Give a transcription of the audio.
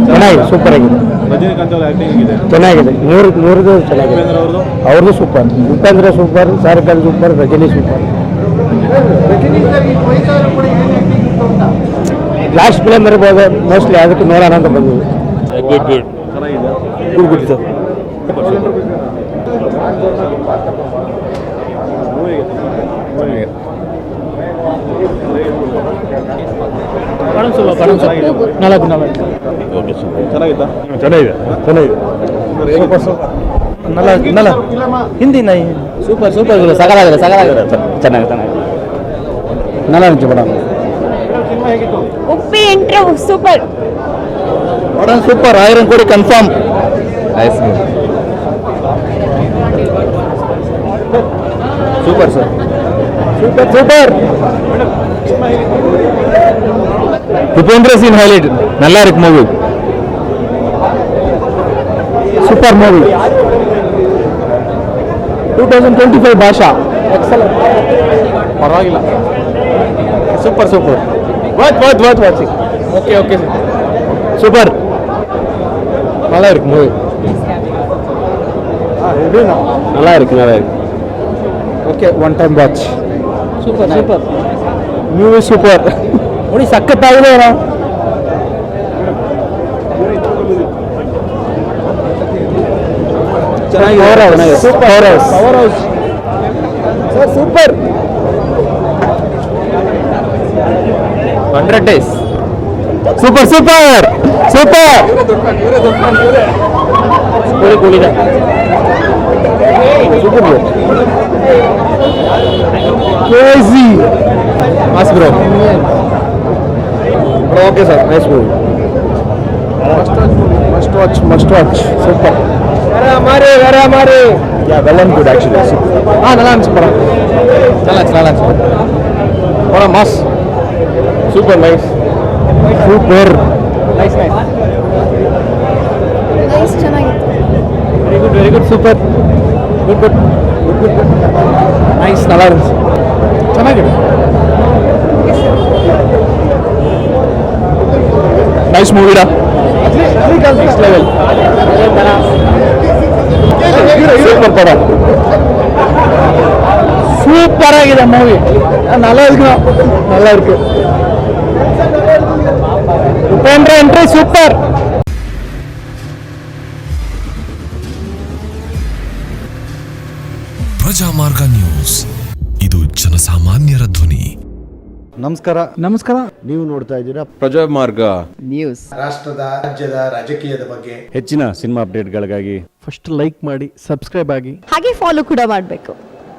ಚೆನ್ನಾಗಿದೆ, ಸೂಪರ್ ಆಗಿದೆ. ರಜನಿಕಾಂತ್ ಅವರ ಆಕ್ಟಿಂಗ್ ಹೇಗಿದೆ? ಚೆನ್ನಾಗಿದೆ, ನೂರದು ಚೆನ್ನಾಗಿದೆ. ಅವ್ರದ್ದು super, Upendra super, Shahrukh Khan super, Rajini super. Last film ಇರ್ಬೋದು ಮೋಸ್ಟ್ಲಿ, ಅದಕ್ಕೆ ನೋಡೋಣ ಅಂತ ಬಂದಿದ್ವಿ. Good good good good sir. ಚೆನ್ನಾಗಿತ್ತಾ? ಚೆನ್ನಾಗಿದೆ, ಚೆನ್ನಾಗಿದೆ. ಹಿಂದಿ ನೈ ಸೂಪರ್ ಸೂಪರ್ ಸಗಲಾಗಿದೆ ಚೆನ್ನಾಗಿದೆ ಚೆನ್ನಾಗಿದೆ ನಲ್ಲ ಅನಿಸ್ತು madam. Uppi entry super. Super, 1000 ಕೋಟಿ confirm. Super sir, super super. Upendra scene highlight, நல்லா இருக்கு ಮೂವಿ, ಸೂಪರ್ ಮೂವಿ. 2025 ಭಾಷಾ ಎಕ್ಸಲೆಂಟ್, ಪರವಾಗಿಲ್ಲ, super super. Watching. Okay okay super, நல்லா இருக்கு மூவி, நல்லா இருக்கு okay, one time watch. Super super movie super ನೋಡಿ, ಸಖತ್ತಾಗಿದೆ. Super super 100 days super super super. Crazy mass bro. Okay sir, nice movie, must watch super. Yeah, well and good actually. நல்லா இருந்துச்சு படம், நல்லா படம் mass, super nice, super nice ಚೆನ್ನಾಗಿತ್ತು. Very good super good nice, நல்லா இருந்துச்சு, ಚೆನ್ನಾಗಿದೆ, nice ಮೂವಿಡಾ, ನೆಕ್ಸ್ಟ್ ಲೆವೆಲ್, ಸೂಪರ್ ಪಡ, ಸೂಪರ್ ಆಗಿದೆ ಮೂವಿ, நல்லா இருக்கு. Upendra entry super. Prajamarga news, ಇದು ಜನಸಾಮಾನ್ಯರ ಧ್ವನಿ. ನಮಸ್ಕಾರ. ನೀವು ನೋಡ್ತಾ ಇದ್ದೀರಾ ಪ್ರಜಾಮಾರ್ಗ ನ್ಯೂಸ್. ರಾಷ್ಟ್ರದ ರಾಜ್ಯದ ರಾಜಕೀಯದ ಬಗ್ಗೆ ಹೆಚ್ಚಿನ ಸಿನಿಮಾ ಅಪ್ಡೇಟ್ಗಳಿಗಾಗಿ ಫಸ್ಟ್ ಲೈಕ್ ಮಾಡಿ, ಸಬ್ಸ್ಕ್ರೈಬ್ ಆಗಿ, ಹಾಗೆ ಫಾಲೋ ಕೂಡ ಮಾಡಬೇಕು.